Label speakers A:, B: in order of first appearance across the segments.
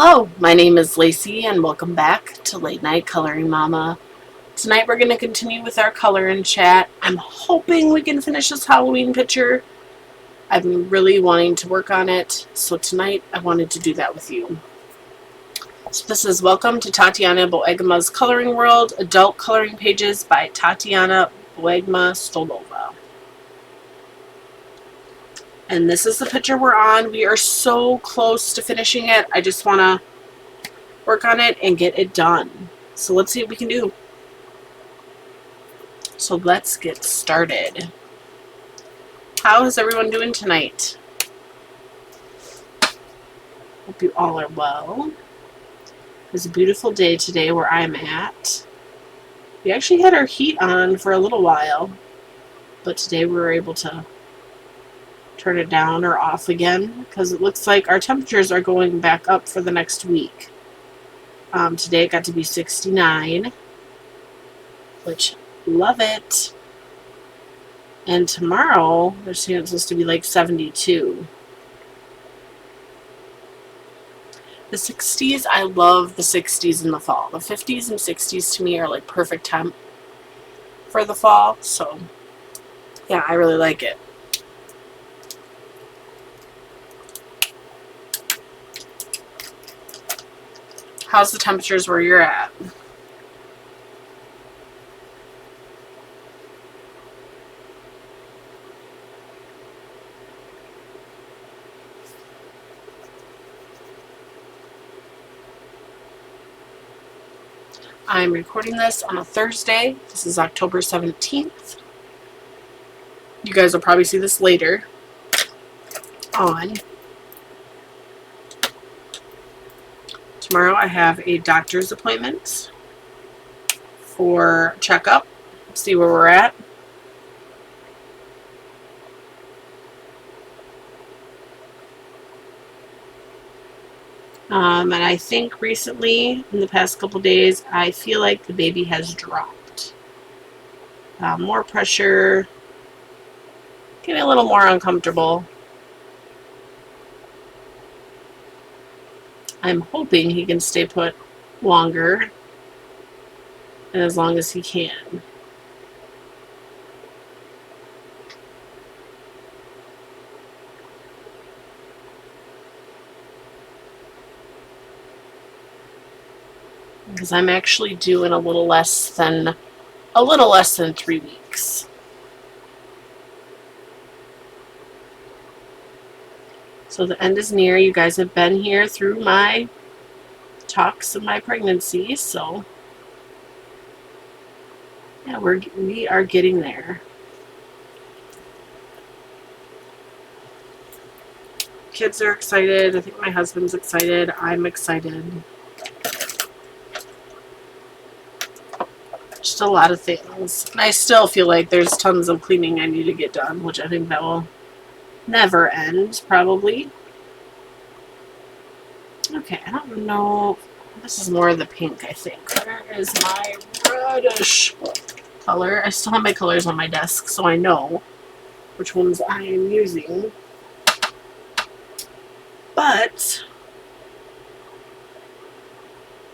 A: Hello, my name is Lacey and welcome back to Late Night Coloring Mama. Tonight we're going to continue with our color and chat. I'm hoping we can finish this Halloween picture. I've been really wanting to work on it, so tonight I wanted to do that with you. So this is Welcome to Tatiana Bogema's Coloring World, Adult Coloring Pages by Tatiana Bogema Stolova. And this is the picture we're on. We are so close to finishing it. I just want to work on it and get it done. So let's see what we can do. So let's get started. How is everyone doing tonight? Hope you all are well. It's a beautiful day today where I'm at. We actually had our heat on for a little while, but today we were able to turn it down or off again because it looks like our temperatures are going back up for the next week. Today it got to be 69, which love it. And tomorrow there's supposed to be like 72. The 60s, I love the 60s in the fall. The 50s and 60s to me are like perfect temp for the fall. So yeah, I really like it. How's the temperatures where you're at? I'm recording this on a Thursday. This is October 17th. You guys will probably see this later on. Tomorrow I have a doctor's appointment for checkup. See where we're at. And I think recently, in the past couple days, I feel like the baby has dropped. More pressure, getting a little more uncomfortable. I'm hoping he can stay put longer and as long as he can. Because I'm actually due in a little less than 3 weeks. So the end is near. You guys have been here through my talks of my pregnancy, so yeah, we are getting there. Kids are excited. I think my husband's excited. I'm excited. Just a lot of things. And I still feel like there's tons of cleaning I need to get done, which I think that will never end, probably. Okay, I don't know. This is more of the pink, I think. Where is my reddish color? I still have my colors on my desk, so I know which ones I am using. But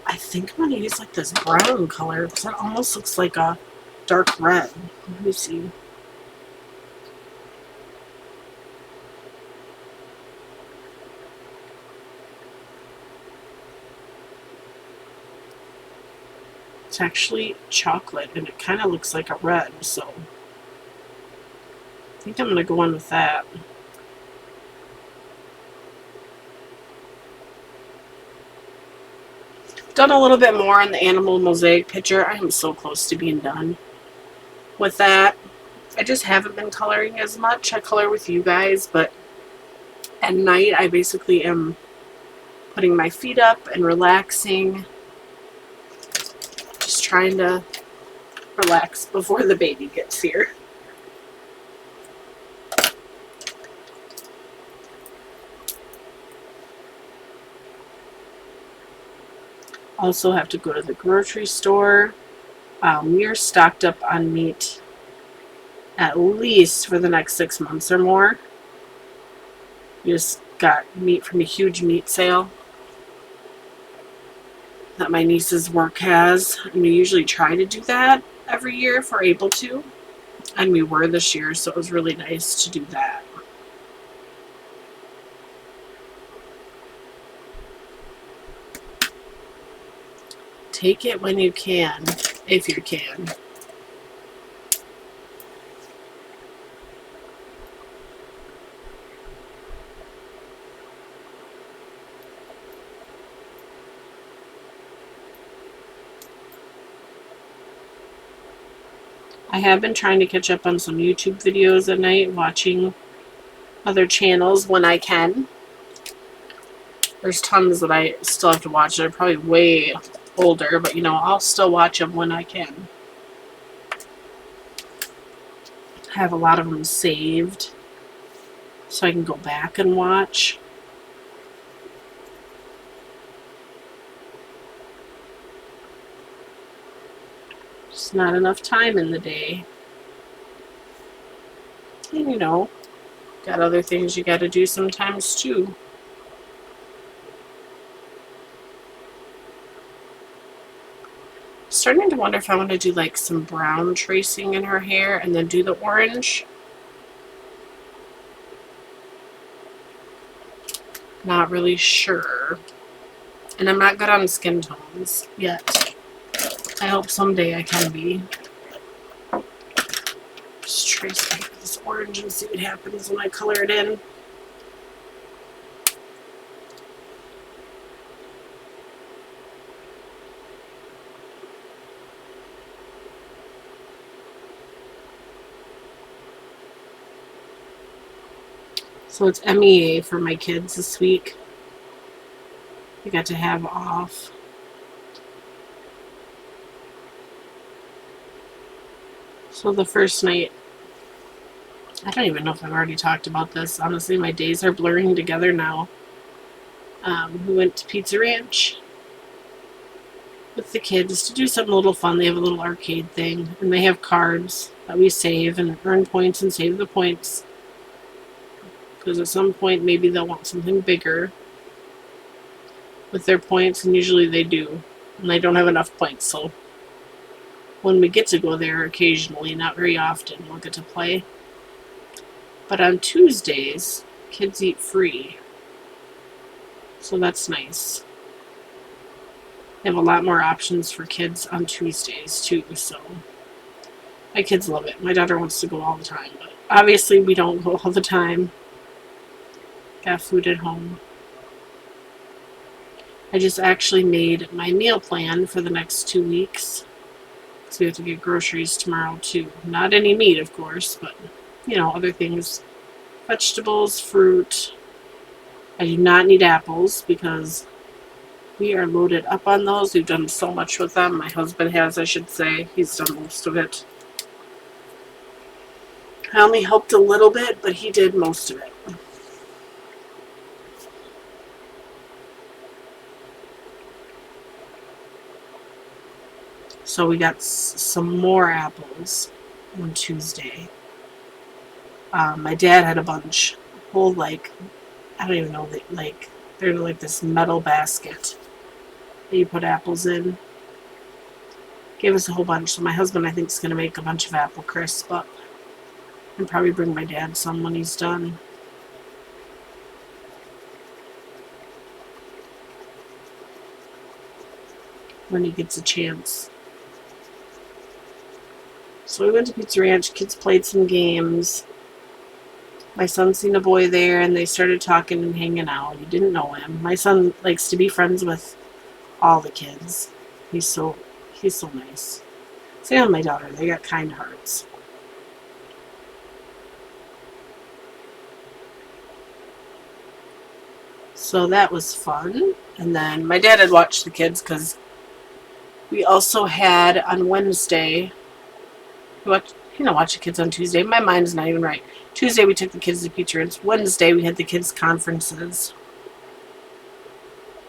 A: I think I'm going to use like this brown color because that almost looks like a dark red. Let me see. It's actually chocolate and it kind of looks like a red, so I think I'm going to go on with that. Done a little bit more on the animal mosaic picture. I am so close to being done with that. I just haven't been coloring as much. I color with you guys, but at night I basically am putting my feet up and relaxing. Just trying to relax before the baby gets here. Also have to go to the grocery store. We are stocked up on meat at least for the next 6 months or more. We just got meat from a huge meat sale. that my niece's work has. And we usually try to do that every year if we're able to. And we were this year, so it was really nice to do that. Take it when you can, if you can. I have been trying to catch up on some YouTube videos at night, watching other channels when I can. There's tons that I still have to watch. They're probably way older, but I'll still watch them when I can. I have a lot of them saved so I can go back and watch. Just not enough time in the day. And got other things you got to do sometimes too. Starting to wonder if I want to do like some brown tracing in her hair and then do the orange. Not really sure. And I'm not good on skin tones yet. I hope someday I can be. Just trace this orange and see what happens when I color it in. So it's MEA for my kids this week. I got to have off. So the first night, I don't even know if I've already talked about this. Honestly, my days are blurring together now. We went to Pizza Ranch with the kids to do something a little fun. They have a little arcade thing, and they have cards that we save and earn points and save the points. Because at some point, maybe they'll want something bigger with their points, and usually they do. And they don't have enough points, so when we get to go there occasionally, not very often, we'll get to play. But on Tuesdays, kids eat free. So that's nice. They have a lot more options for kids on Tuesdays, too, so my kids love it. My daughter wants to go all the time, but obviously we don't go all the time. Got food at home. I just actually made my meal plan for the next 2 weeks. So we have to get groceries tomorrow too. Not any meat, of course, but other things. Vegetables, fruit. I do not need apples because we are loaded up on those. We've done so much with them. My husband has, I should say. He's done most of it. I only helped a little bit, but he did most of it. So we got some more apples on Tuesday. My dad had a bunch. Whole, I don't even know, they're like this metal basket that you put apples in. Gave us a whole bunch. So my husband, I think, is going to make a bunch of apple crisp up. And probably bring my dad some when he's done. When he gets a chance. So we went to Pizza Ranch. Kids played some games. My son seen a boy there, and they started talking and hanging out. He didn't know him. My son likes to be friends with all the kids. He's so nice. Same with my daughter. They got kind hearts. So that was fun. And then my dad had watched the kids because we also had on Wednesday. Watch the kids on Tuesday. My mind's not even right. Tuesday we took the kids to Pizza Ranch. Wednesday we had the kids' conferences.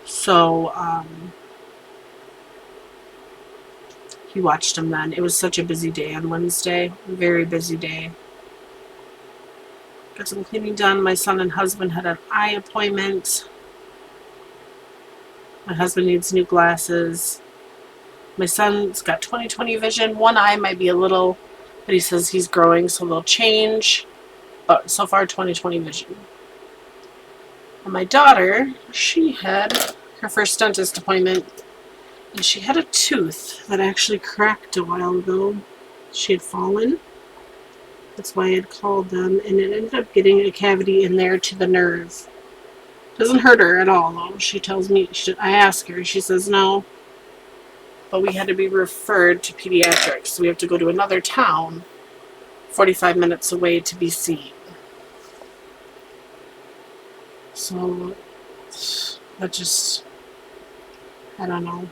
A: So he watched them then. It was such a busy day on Wednesday. A very busy day. Got some cleaning done. My son and husband had an eye appointment. My husband needs new glasses. My son's got 20/20 vision. One eye might be a little, but he says he's growing, so they'll change. But so far, 20/20 vision. And my daughter, she had her first dentist appointment, and she had a tooth that actually cracked a while ago. She had fallen. That's why I had called them, and it ended up getting a cavity in there to the nerve. Doesn't hurt her at all, though. She tells me, I ask her, she says no. But we had to be referred to pediatrics, so we have to go to another town 45 minutes away to be seen. So, that just, I don't know.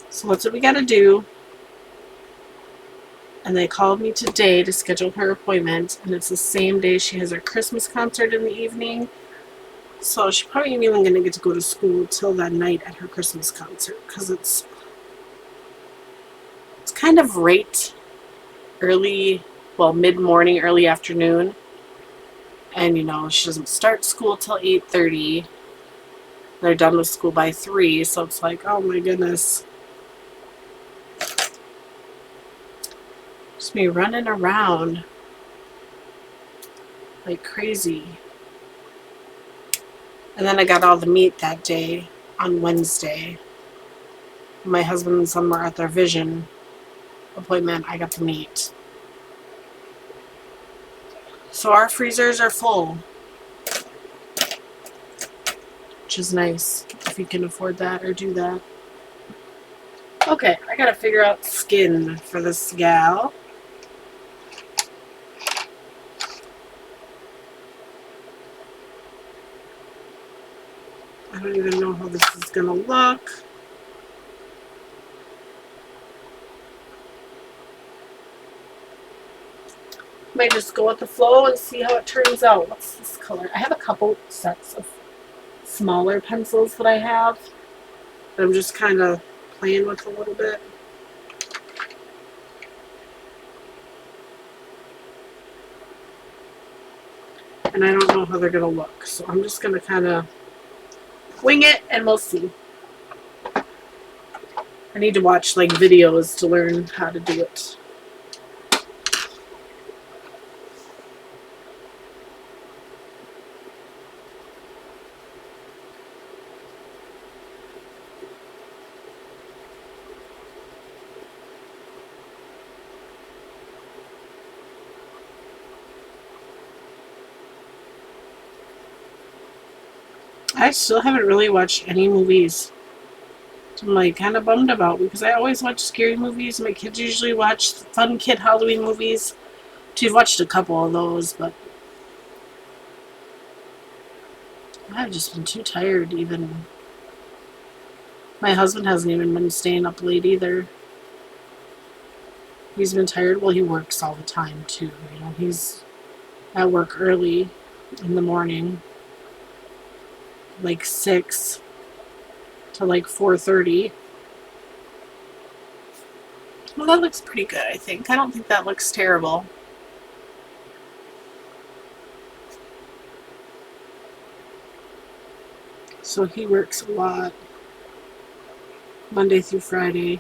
A: So that's what we gotta do. And they called me today to schedule her appointment, and it's the same day she has her Christmas concert in the evening. So she probably ain't even gonna get to go to school till that night at her Christmas concert, because it's kind of right early, well, mid-morning, early afternoon. And, you know, she doesn't start school till 8:30. They're done with school by 3, so it's like, oh my goodness. Just me running around like crazy. And then I got all the meat that day on Wednesday. My husband and son were at their vision appointment. I got the meat. So our freezers are full, which is nice if you can afford that or do that. Okay, I gotta figure out skin for this gal. I don't even know how this is gonna look. Might just go with the flow and see how it turns out. What's this color? I have a couple sets of smaller pencils that I have that I'm just kind of playing with a little bit. And I don't know how they're gonna look, so I'm just gonna kind of wing it and we'll see. I need to watch like videos to learn how to do it. I still haven't really watched any movies. I'm like kind of bummed about because I always watch scary movies. My kids usually watch fun kid Halloween movies. We've watched a couple of those, but I've just been too tired even. My husband hasn't even been staying up late either. He's been tired. Well, he works all the time too. You know, he's at work early in the morning, like 6 to like 4:30. Well, that looks pretty good, I think. I don't think that looks terrible. So he works a lot, Monday through Friday.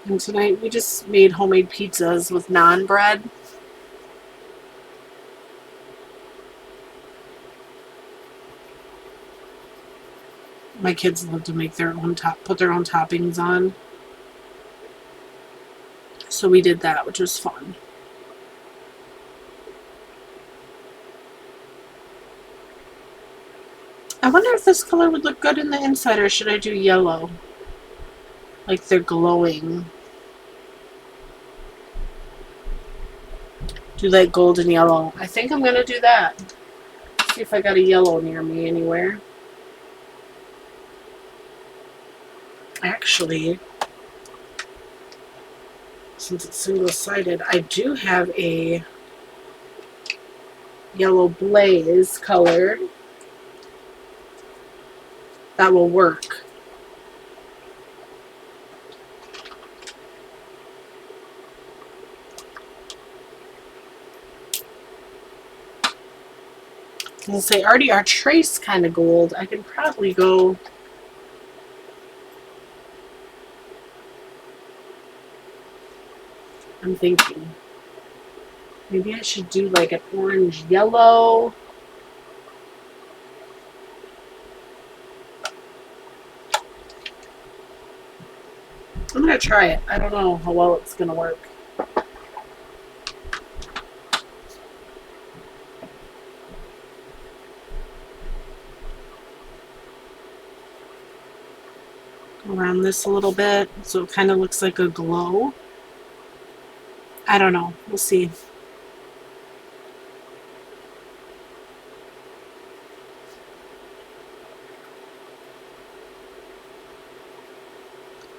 A: And tonight we just made homemade pizzas with naan bread. My kids love to make their own put their own toppings on. So we did that, which was fun. I wonder if this color would look good in the inside, or should I do yellow? Like they're glowing. Do like golden yellow. I think I'm going to do that. See if I got a yellow near me anywhere. Actually, since it's single-sided, I do have a yellow blaze color that will work. I'll say already our trace kind of gold. I could probably go. I'm thinking maybe I should do like an orange yellow. I'm gonna try it. I don't know how well it's gonna work. Around this a little bit so it kind of looks like a glow. I don't know. We'll see.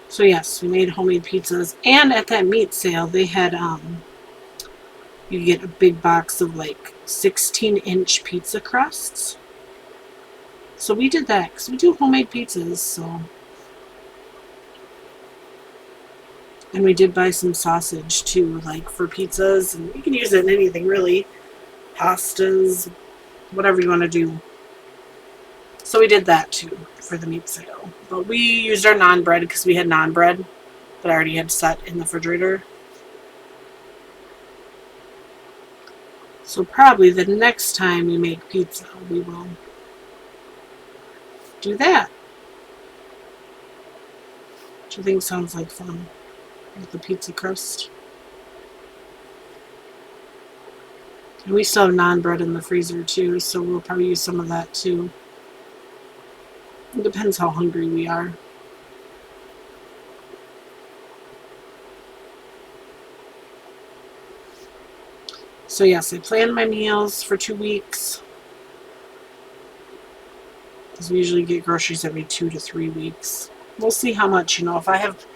A: So yes, we made homemade pizzas, and at that meat sale they had you get a big box of like 16-inch pizza crusts. So we did that because we do homemade pizzas. So, and we did buy some sausage too, like for pizzas, and you can use it in anything really, pastas, whatever you want to do. So we did that too for the meat sale. But we used our naan bread because we had naan bread that I already had set in the refrigerator. So probably the next time we make pizza, we will do that. Which I think sounds like fun with the pizza crust. And we still have naan bread in the freezer too, so we'll probably use some of that too. It depends how hungry we are. So yes, I planned my meals for 2 weeks. Because we usually get groceries every 2 to 3 weeks. We'll see how much, if I have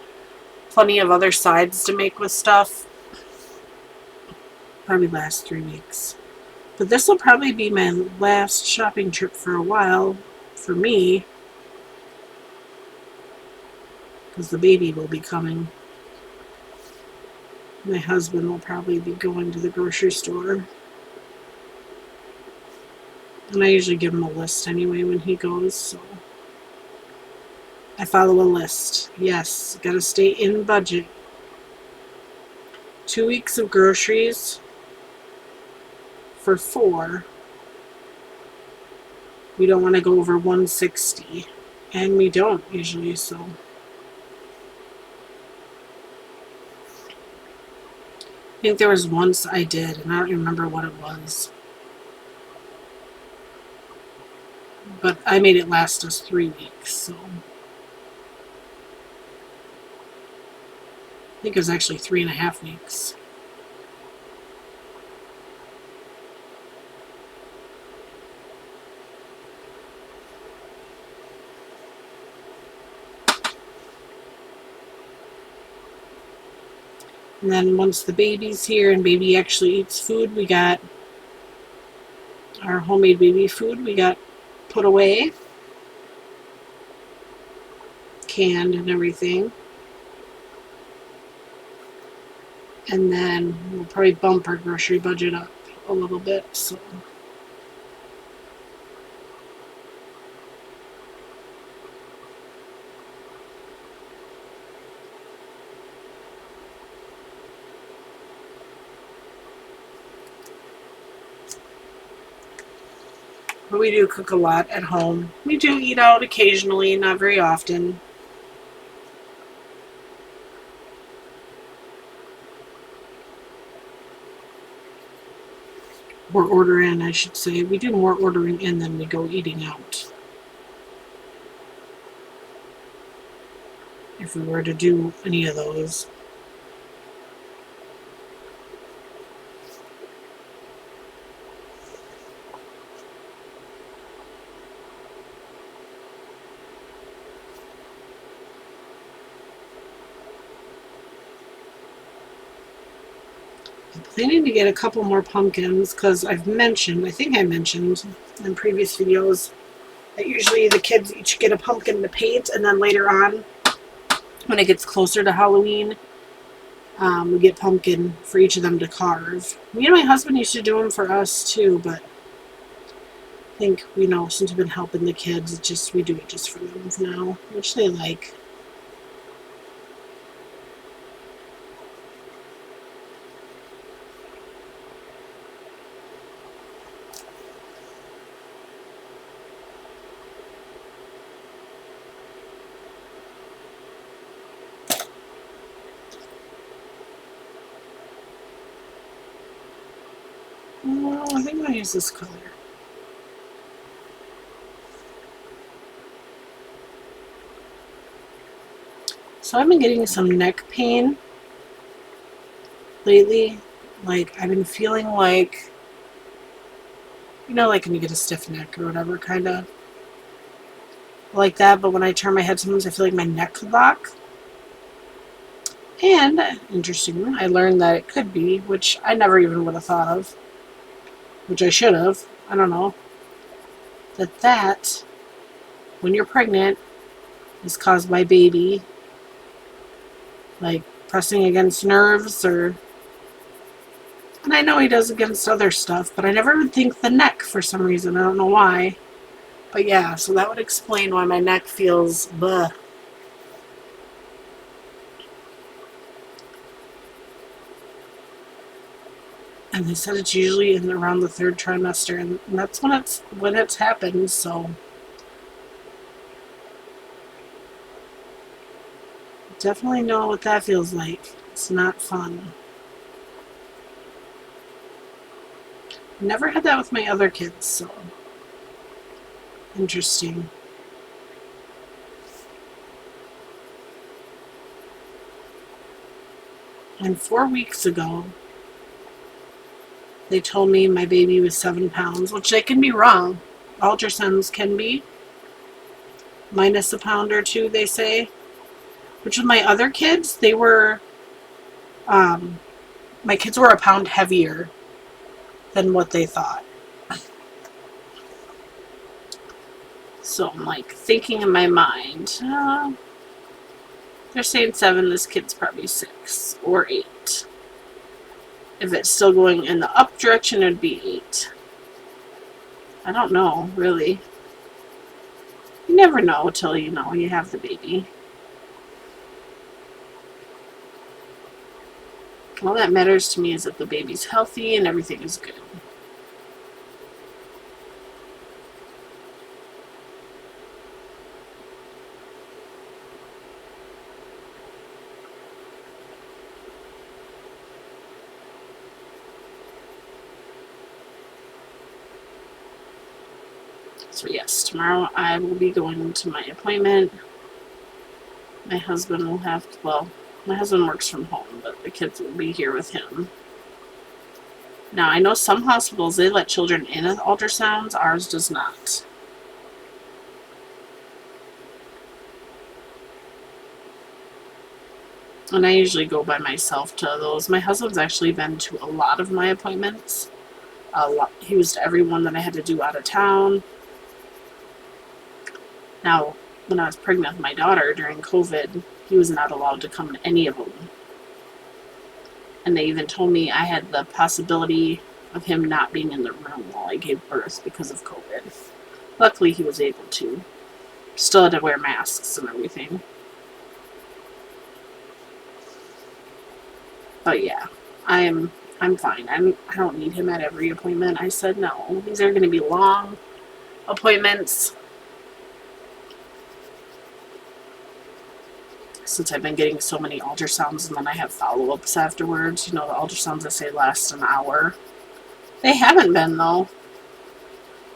A: plenty of other sides to make with stuff, probably last 3 weeks. But this will probably be my last shopping trip for a while for me. Because the baby will be coming. My husband will probably be going to the grocery store. And I usually give him a list anyway when he goes, so. I follow a list. Yes, gotta stay in budget. 2 weeks of groceries for 4. We don't want to go over 160. And we don't usually, so. I think there was once I did, and I don't remember what it was. But I made it last us 3 weeks, so. I think it was actually 3.5 weeks. And then once the baby's here and baby actually eats food, we got our homemade baby food. We got put away, canned and everything. And then we'll probably bump our grocery budget up a little bit, so. But we do cook a lot at home. We do eat out occasionally, not very often. Or order in, I should say. We do more ordering in than we go eating out. If we were to do any of those. I'm planning to get a couple more pumpkins because I think I mentioned in previous videos that usually the kids each get a pumpkin to paint, and then later on, when it gets closer to Halloween, we get pumpkin for each of them to carve. Me and my husband used to do them for us too, but think, since we've been helping the kids, we do it just for them now, which they like. I think I'm going to use this color. So I've been getting some neck pain lately. Like, I've been feeling like, like when you get a stiff neck or whatever, kind of like that. But when I turn my head, sometimes I feel like my neck could lock. And, interesting, I learned that it could be, which I never even would have thought of, which I should have. I don't know. That when you're pregnant, is caused by baby, like pressing against nerves, and I know he does against other stuff, but I never would think the neck for some reason. I don't know why. But yeah, so that would explain why my neck feels bleh. And they said it's usually in around the third trimester, and that's when it's happened, so definitely know what that feels like. It's not fun. Never had that with my other kids, so interesting. And 4 weeks ago, they told me my baby was 7 pounds, which they can be wrong. Ultrasounds can be minus a pound or two, they say. Which with my other kids, they were, my kids were a pound heavier than what they thought. So I'm like thinking in my mind, they're saying 7, this kid's probably 6 or 8. If it's still going in the up direction, it'd be 8. I don't know, really. You never know until you have the baby. All that matters to me is that the baby's healthy and everything is good. So yes, tomorrow I will be going to my appointment. My husband will have to, my husband works from home, but the kids will be here with him. Now, I know some hospitals, they let children in with ultrasounds. Ours does not. And I usually go by myself to those. My husband's actually been to a lot of my appointments. He was to every one that I had to do out of town. Now, when I was pregnant with my daughter during COVID, he was not allowed to come to any of them. And they even told me I had the possibility of him not being in the room while I gave birth because of COVID. Luckily, he was able to. Still had to wear masks and everything. But yeah, I'm fine. I don't need him at every appointment. I said no. These are going to be long appointments. Since I've been getting so many ultrasounds and then I have follow-ups afterwards. The ultrasounds I say last an hour. They haven't been, though.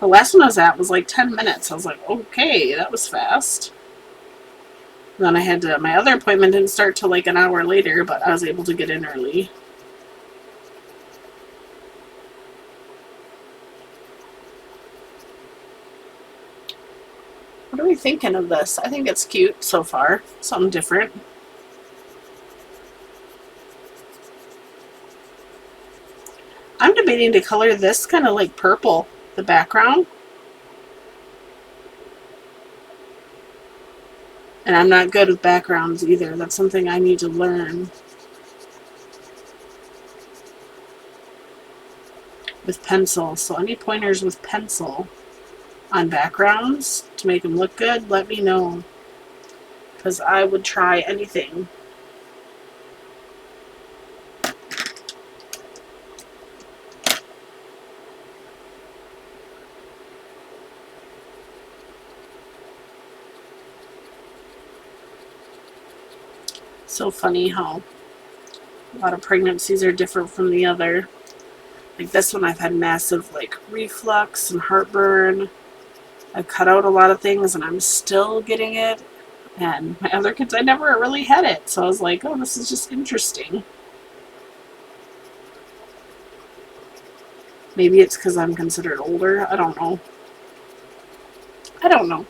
A: The last one I was at was like 10 minutes. I was like, okay, that was fast. And then my other appointment didn't start till like an hour later, but I was able to get in early. What are we thinking of this? I think it's cute so far. Something different. I'm debating to color this kind of like purple, the background. And I'm not good with backgrounds either. That's something I need to learn. With pencil. So I need pointers with pencil. on backgrounds to make them look good, let me know. Because I would try anything. So funny how a lot of pregnancies are different from the other. Like this one, I've had massive like reflux and heartburn. I've cut out a lot of things and I'm still getting it. And my other kids, I never really had it. So I was like, oh, this is just interesting. Maybe it's because I'm considered older. I don't know. I don't know.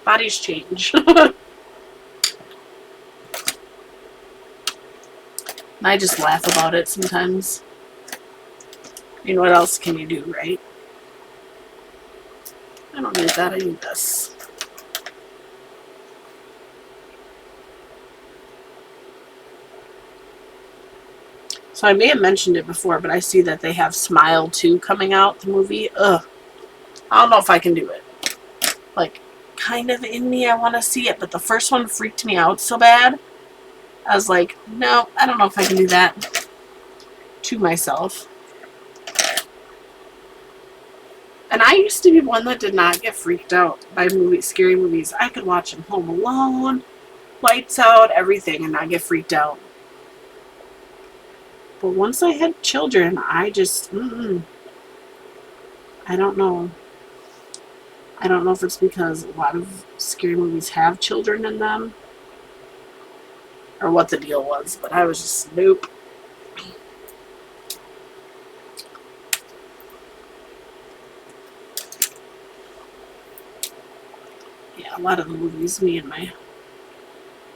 A: Bodies change. And I just laugh about it sometimes. I mean, what else can you do, right? I don't need that. I need this. So I may have mentioned it before, but I see that they have Smile 2 coming out, the movie. Ugh. I don't know if I can do it. Like, kind of in me, I want to see it, but the first one freaked me out so bad. I was like, no, I don't know if I can do that to myself. And I used to be one that did not get freaked out by scary movies. I could watch them Home Alone, Lights Out, everything, and not get freaked out. But once I had children, I just, I don't know. I don't know if it's because a lot of scary movies have children in them or what the deal was, but I was just, nope. Yeah, a lot of the movies me and my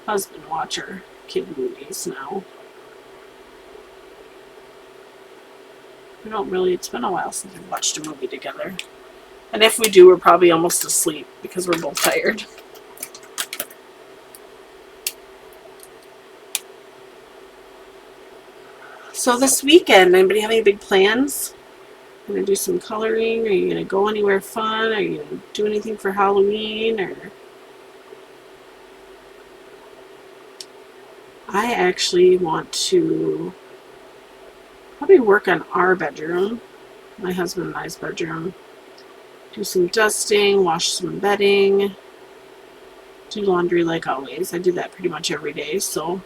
A: husband watch are kid movies now. We don't really, it's been a while since we've watched a movie together. And if we do, we're probably almost asleep because we're both tired. So this weekend, anybody have any big plans? Gonna do some coloring? Are you gonna go anywhere fun? Are you gonna do anything for Halloween? Or I actually want to probably work on our bedroom, my husband and I's bedroom. Do some dusting, wash some bedding, do laundry like always. I do that pretty much every day, so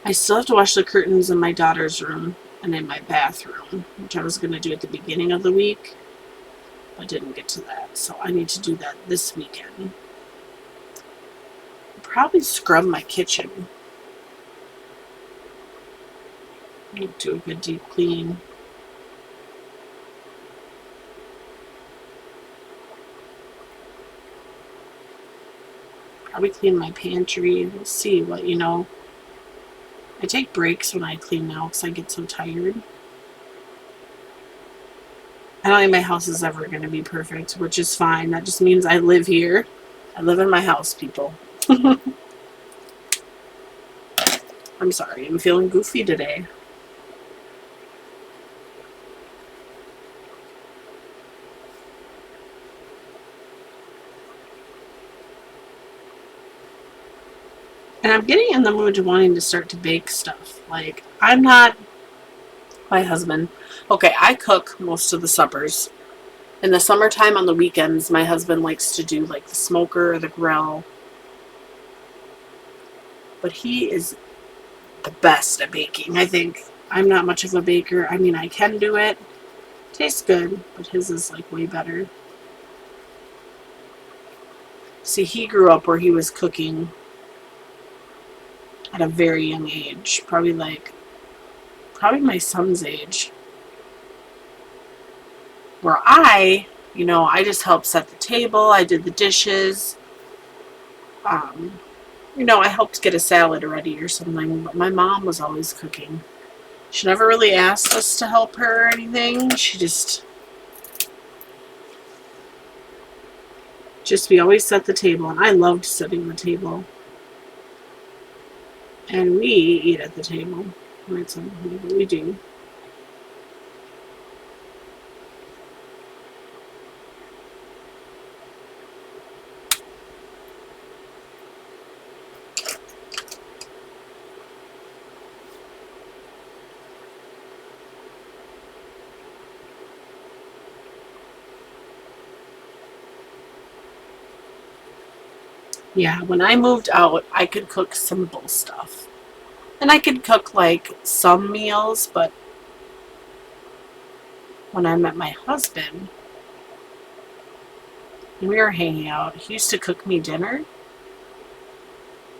A: I still have to wash the curtains in my daughter's room and in my bathroom, which I was going to do at the beginning of the week, but didn't get to that, so I need to do that this weekend. I'll probably scrub my kitchen. I'll do a good deep clean. Probably clean my pantry. We'll see what, I take breaks when I clean now because I get so tired. I don't think my house is ever going to be perfect, which is fine. That just means I live here. I live in my house, people. I'm sorry. I'm feeling goofy today. And I'm getting in the mood to wanting to start to bake stuff. Like, I'm not my husband. Okay, I cook most of the suppers. In the summertime on the weekends, my husband likes to do like the smoker or the grill. But he is the best at baking, I think. I'm not much of a baker. I mean, I can do it. Tastes good, but his is like way better. See, he grew up where he was cooking at a very young age. Probably my son's age. Where I just helped set the table. I did the dishes. I helped get a salad ready or something. But my mom was always cooking. She never really asked us to help her or anything. She we always set the table. And I loved setting the table. And we eat at the table. But we do. Yeah, when I moved out, I could cook simple stuff. And I could cook like some meals, but when I met my husband and we were hanging out, he used to cook me dinner.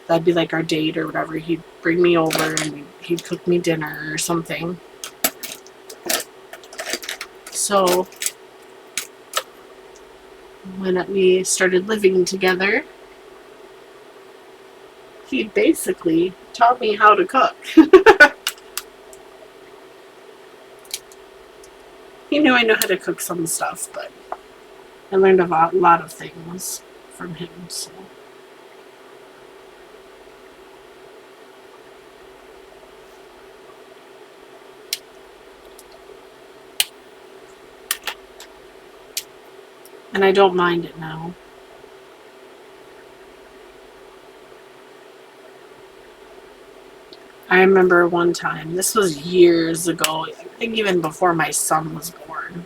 A: That'd be like our date or whatever. He'd bring me over and he'd cook me dinner or something. So when we started living together, he basically taught me how to cook. He knew I know how to cook some stuff, but I learned a lot of things from him. So. And I don't mind it now. I remember one time, this was years ago, I think even before my son was born.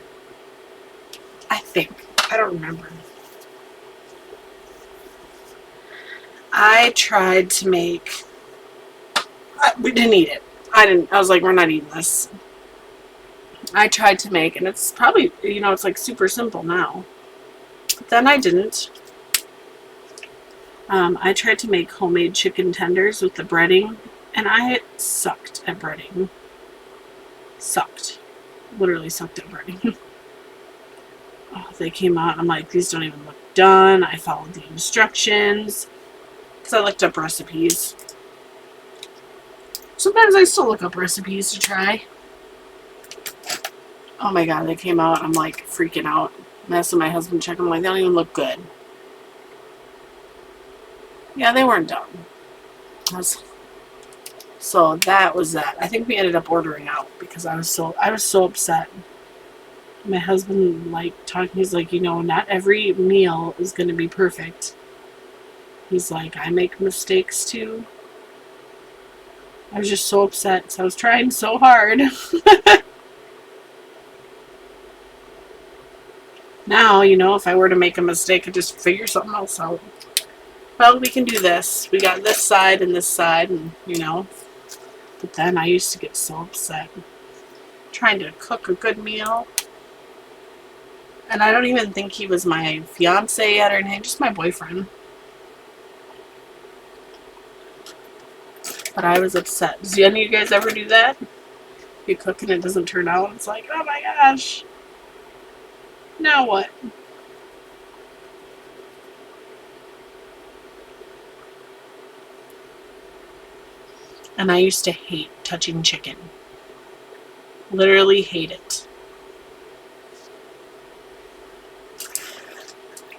A: I don't remember. I tried to make, we didn't eat it. I was like, we're not eating this. I tried to make, and it's probably, it's like super simple now. But then I didn't. I tried to make homemade chicken tenders with the breading, and I sucked at breading. Sucked. Literally sucked at breading. Oh, they came out, and I'm like, these don't even look done. I followed the instructions, because I looked up recipes. Sometimes I still look up recipes to try. Oh my god, they came out, I'm like freaking out. I'm asking my husband to check them, I'm like, they don't even look good. Yeah, they weren't done. So that was that. I think we ended up ordering out because I was so upset. My husband he's like, not every meal is going to be perfect. He's like, I make mistakes too. I was just so upset because I was trying so hard. Now, if I were to make a mistake, I'd just figure something else out. Well, we can do this. We got this side, and, But then I used to get so upset trying to cook a good meal. And I don't even think he was my fiance yet or anything, just my boyfriend. But I was upset. Does any of you guys ever do that? You cook and it doesn't turn out, it's like, oh my gosh. Now what? And I used to hate touching chicken. Literally hate it.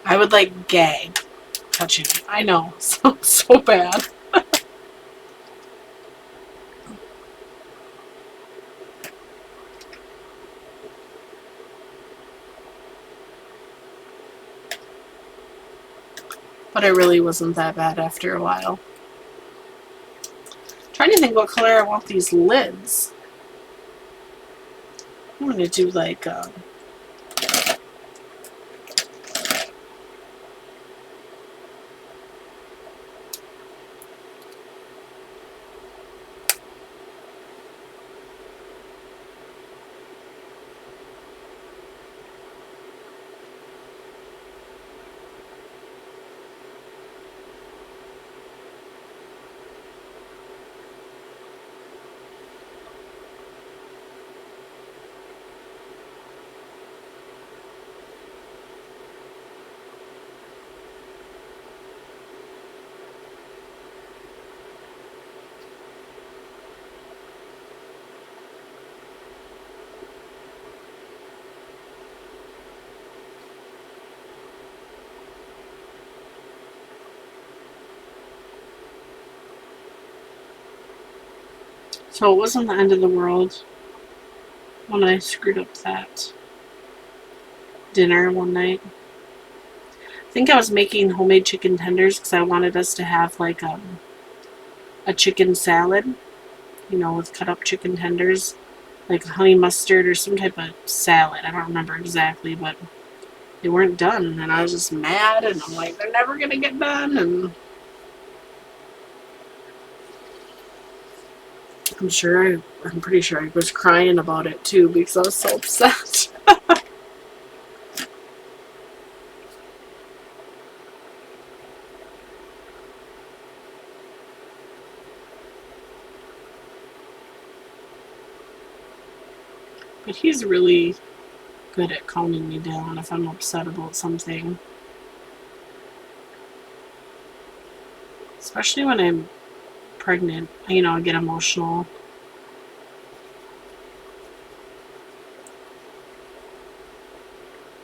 A: I would gag touching it. I know, so bad. But it really wasn't that bad after a while. I'm trying to think what color I want these lids. I'm going to do So it wasn't the end of the world when I screwed up that dinner one night. I think I was making homemade chicken tenders because I wanted us to have a chicken salad, with cut up chicken tenders, like honey mustard or some type of salad. I don't remember exactly, but they weren't done, and I was just mad, and I'm like, they're never gonna get done, and I'm pretty sure I was crying about it too because I was so upset. But he's really good at calming me down if I'm upset about something. Especially when I'm pregnant, you know, I get emotional.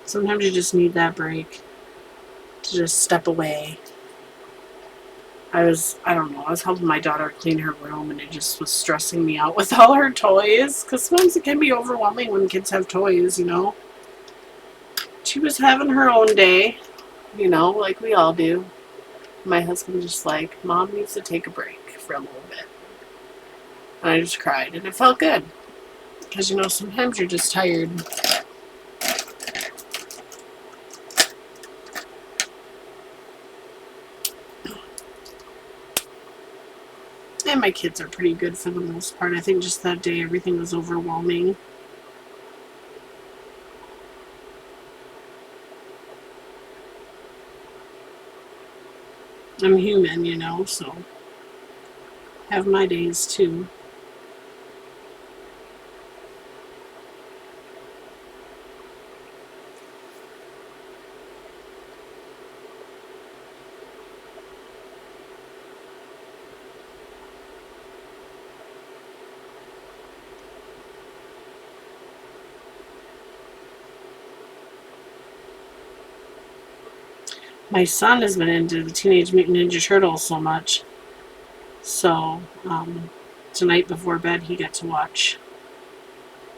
A: Sometimes you just need that break to just step away. I don't know, I was helping my daughter clean her room, and it just was stressing me out with all her toys, because sometimes it can be overwhelming when kids have toys, you know. She was having her own day, you know, like we all do. My husband just like, Mom needs to take a break for a little bit. And I just cried, and it felt good. Because, you know, sometimes you're just tired. And my kids are pretty good for the most part. I think just that day everything was overwhelming. I'm human, you know, so have my days too. My son has been into the Teenage Mutant Ninja Turtles so much. So, tonight before bed, he got to watch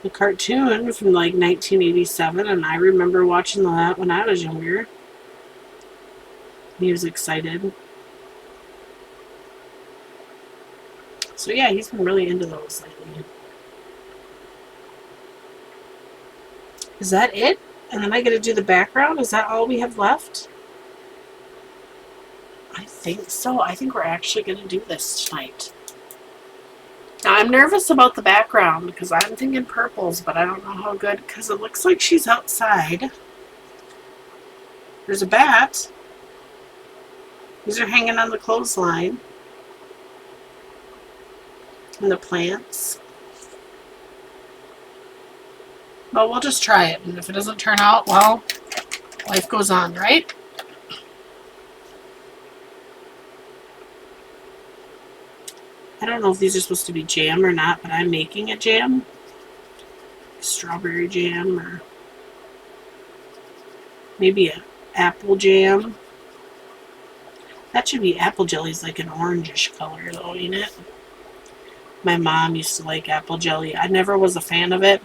A: the cartoon from like 1987, and I remember watching that when I was younger. He was excited. So, yeah, he's been really into those lately. Is that it? And then I get to do the background? Is that all we have left? I think so. I think we're actually going to do this tonight. Now, I'm nervous about the background because I'm thinking purples, but I don't know how good, because it looks like she's outside. There's a bat. These are hanging on the clothesline. And the plants. Well, we'll just try it, and if it doesn't turn out, well, life goes on, right? I don't know if these are supposed to be jam or not, but I'm making a jam. Strawberry jam, or maybe an apple jam. That should be apple jelly's like an orangish color though, ain't it? My mom used to like apple jelly. I never was a fan of it,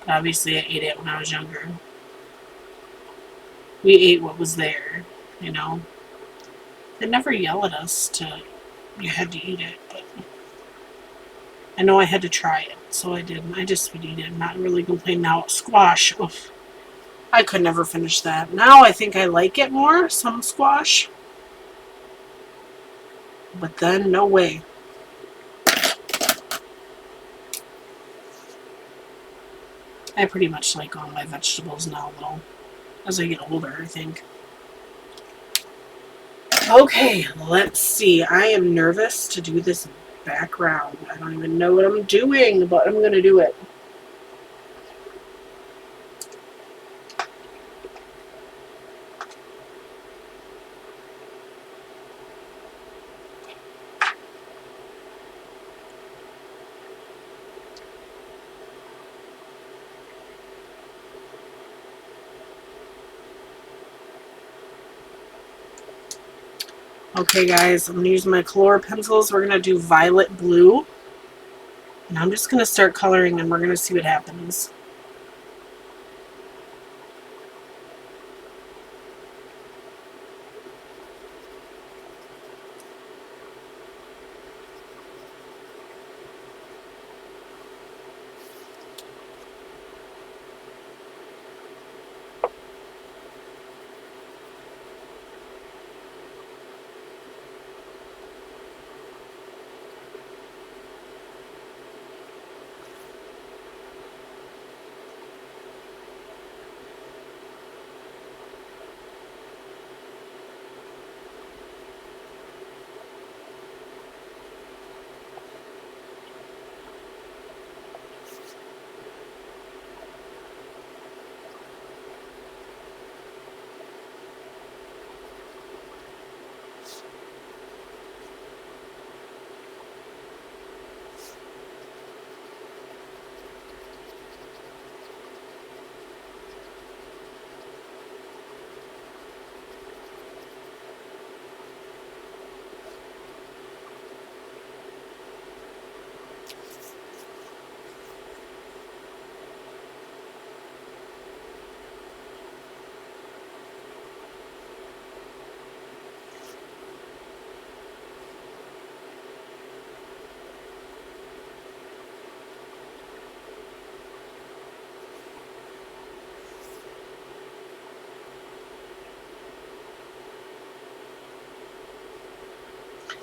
A: but obviously I ate it when I was younger. We ate what was there, you know. They never yell at us to, you had to eat it, but I know I had to try it, so I did. I just would eat it, not really complain. Now, squash, oof, I could never finish that. Now I think I like it more, some squash, but then no way. I pretty much like all my vegetables now, though, as I get older, I think. Okay, let's see. I am nervous to do this background. I don't even know what I'm doing, but I'm going to do it. Okay, guys, I'm going to use my color pencils. We're going to do violet blue. And I'm just going to start coloring, and we're going to see what happens.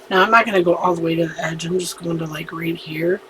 A: Now I'm not going to go all the way to the edge. I'm just going to like right here.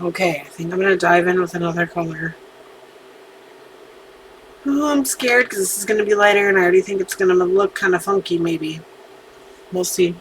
A: Okay, I think I'm going to dive in with another color. Oh, I'm scared because this is going to be lighter and I already think it's going to look kind of funky maybe. We'll see.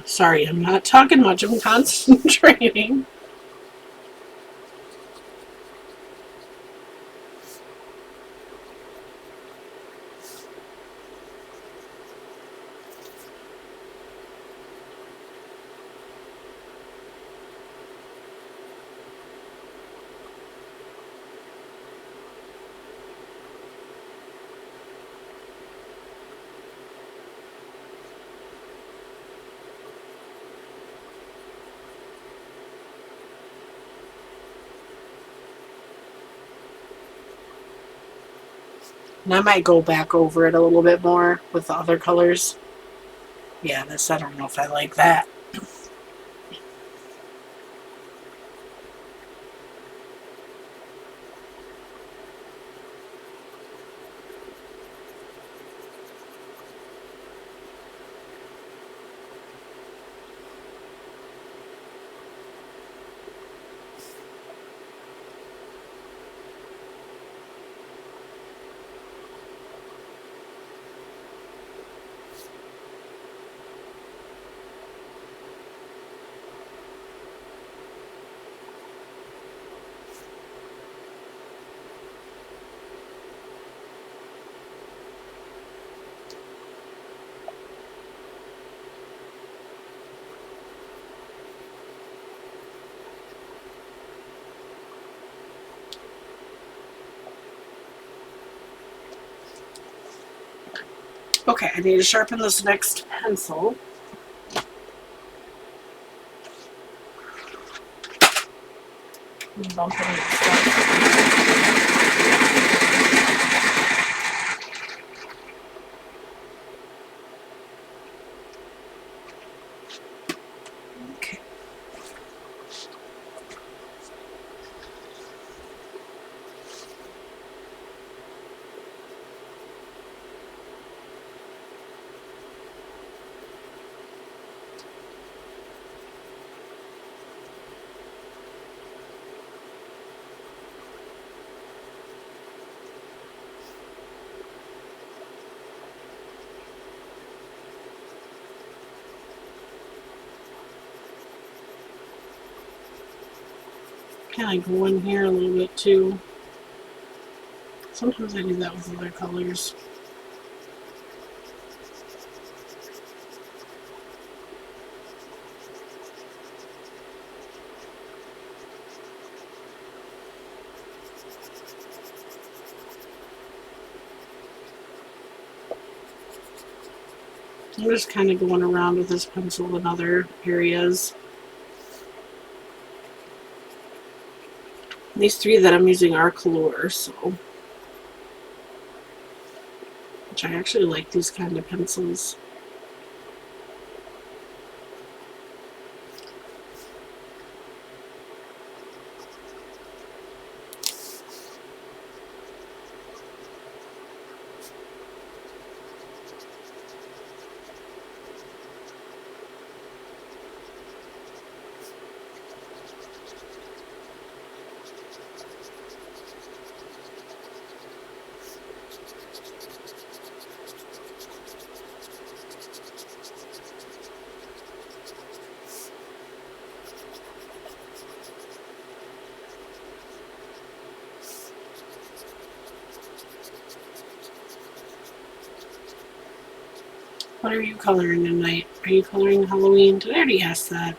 A: Sorry, I'm not talking much. I'm concentrating. And I might go back over it a little bit more with the other colors. Yeah, this, I don't know if I like that. Okay, I need to sharpen this next pencil. Bump it and stuff. Okay. kind of go in here a little bit too. Sometimes I do that with other colors. I'm just kind of going around with this pencil in other areas. These three that I'm using are color, so which I actually like these kind of pencils. What are you coloring tonight? Are you coloring Halloween? Did I already ask that?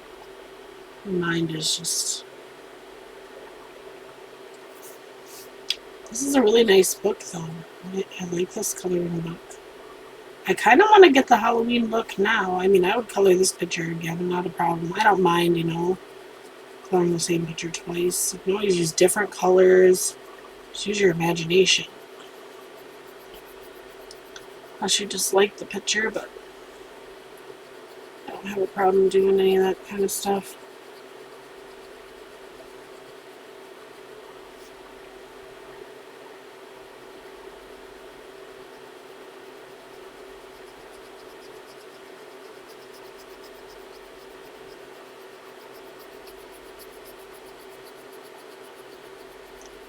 A: My mind is just... This is a really nice book, though. I like this coloring book. I kind of want to get the Halloween book now. I mean, I would color this picture again, not a problem. I don't mind, you know, coloring the same picture twice. You can always use different colors. Just use your imagination. Unless you just like the picture, but I don't have a problem doing any of that kind of stuff.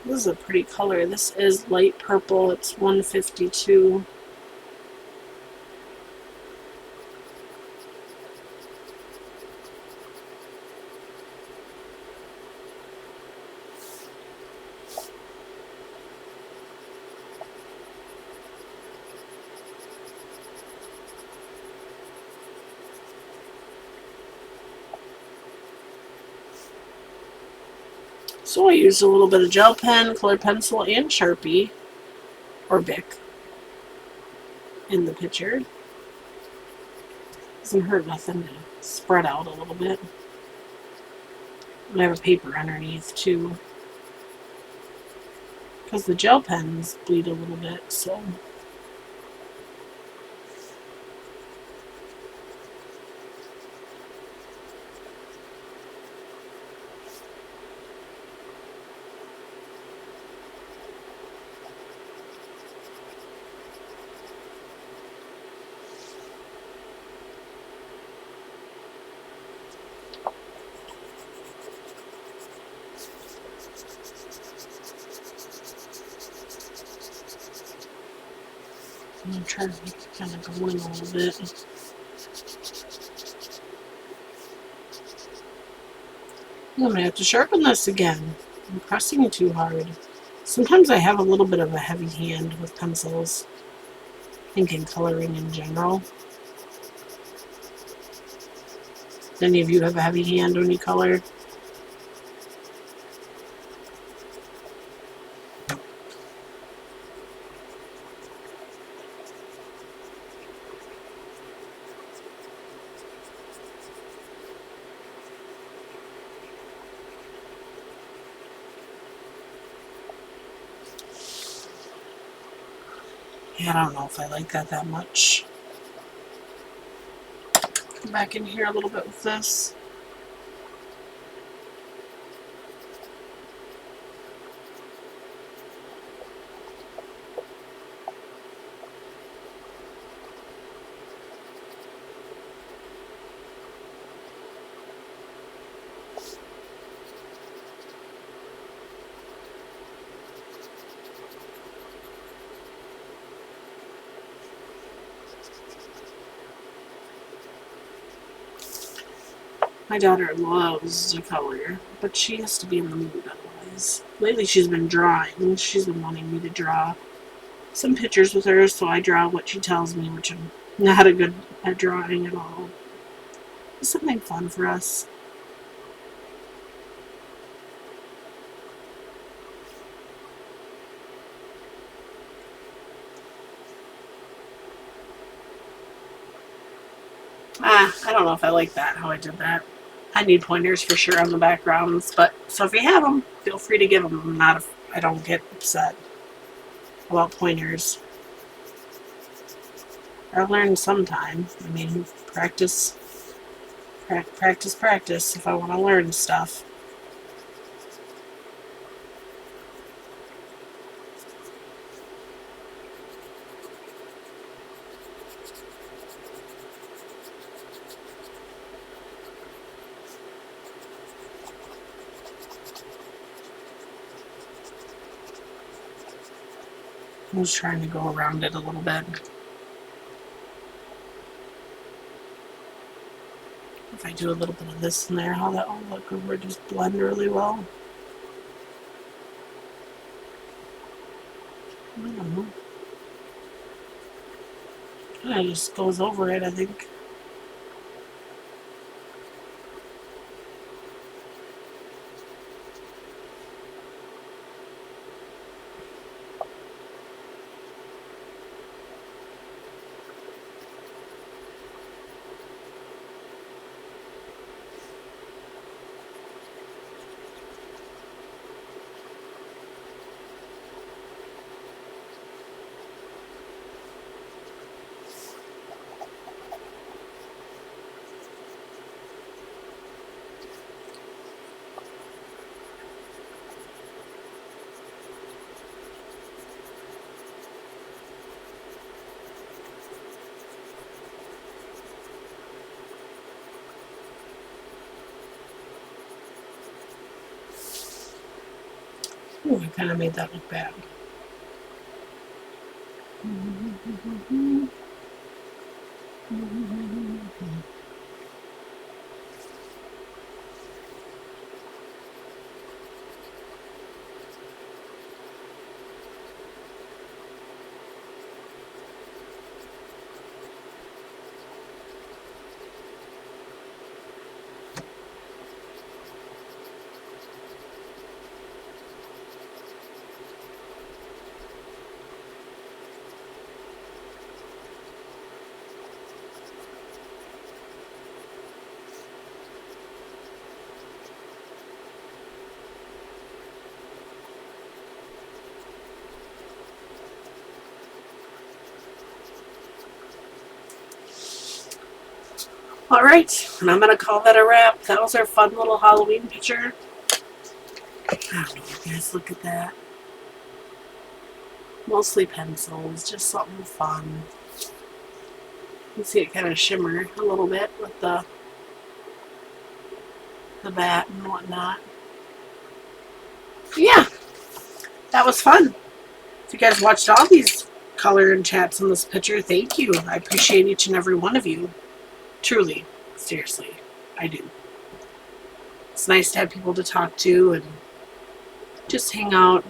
A: This is a pretty color. This is light purple. It's 152. So I used a little bit of gel pen, colored pencil, and Sharpie, or Bic, in the picture. Doesn't hurt nothing to spread out a little bit. And I have a paper underneath too, because the gel pens bleed a little bit, so... I'm going to try to make it kind of go in a little bit. I'm going to have to sharpen this again. I'm pressing too hard. Sometimes I have a little bit of a heavy hand with pencils. I think in coloring in general. Any of you have a heavy hand when you color? Yeah, I don't know if I like that much. Come back in here a little bit with this. My daughter loves to color, but she has to be in the mood otherwise. Lately she's been drawing. She's been wanting me to draw some pictures with her, so I draw what she tells me, which I'm not a good at drawing at all. It's something fun for us. I don't know if I like that, how I did that. I need pointers for sure on the backgrounds, but so if you have them, feel free to give them. I don't get upset about pointers. I learn sometime. I mean, practice if I want to learn stuff. I'm just trying to go around it a little bit. If I do a little bit of this in there, how that will look over, just blend really well. I don't know. It just goes over it, I think. Ooh, I kind of made that look bad. Alright, and I'm going to call that a wrap. That was our fun little Halloween picture. I don't know, you guys look at that. Mostly pencils, just something fun. You can see it kind of shimmer a little bit with the bat and whatnot. Yeah, that was fun. If you guys watched all these color and chats in this picture, thank you. I appreciate each and every one of you. Truly, seriously, I do. It's nice to have people to talk to and just hang out,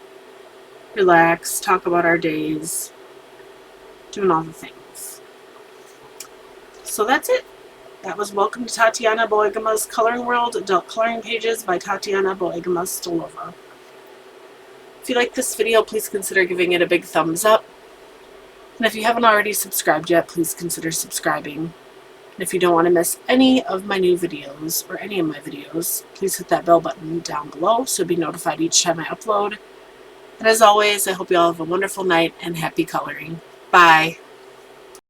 A: relax, talk about our days, doing all the things. So that's it. That was Welcome to Tatiana Bogema's Coloring World Adult Coloring Pages by Tatiana Bogema Stolova. If you like this video, please consider giving it a big thumbs up. And if you haven't already subscribed yet, please consider subscribing. And if you don't want to miss any of my new videos, or any of my videos, please hit that bell button down below so you'll be notified each time I upload. And as always, I hope you all have a wonderful night and happy coloring. Bye!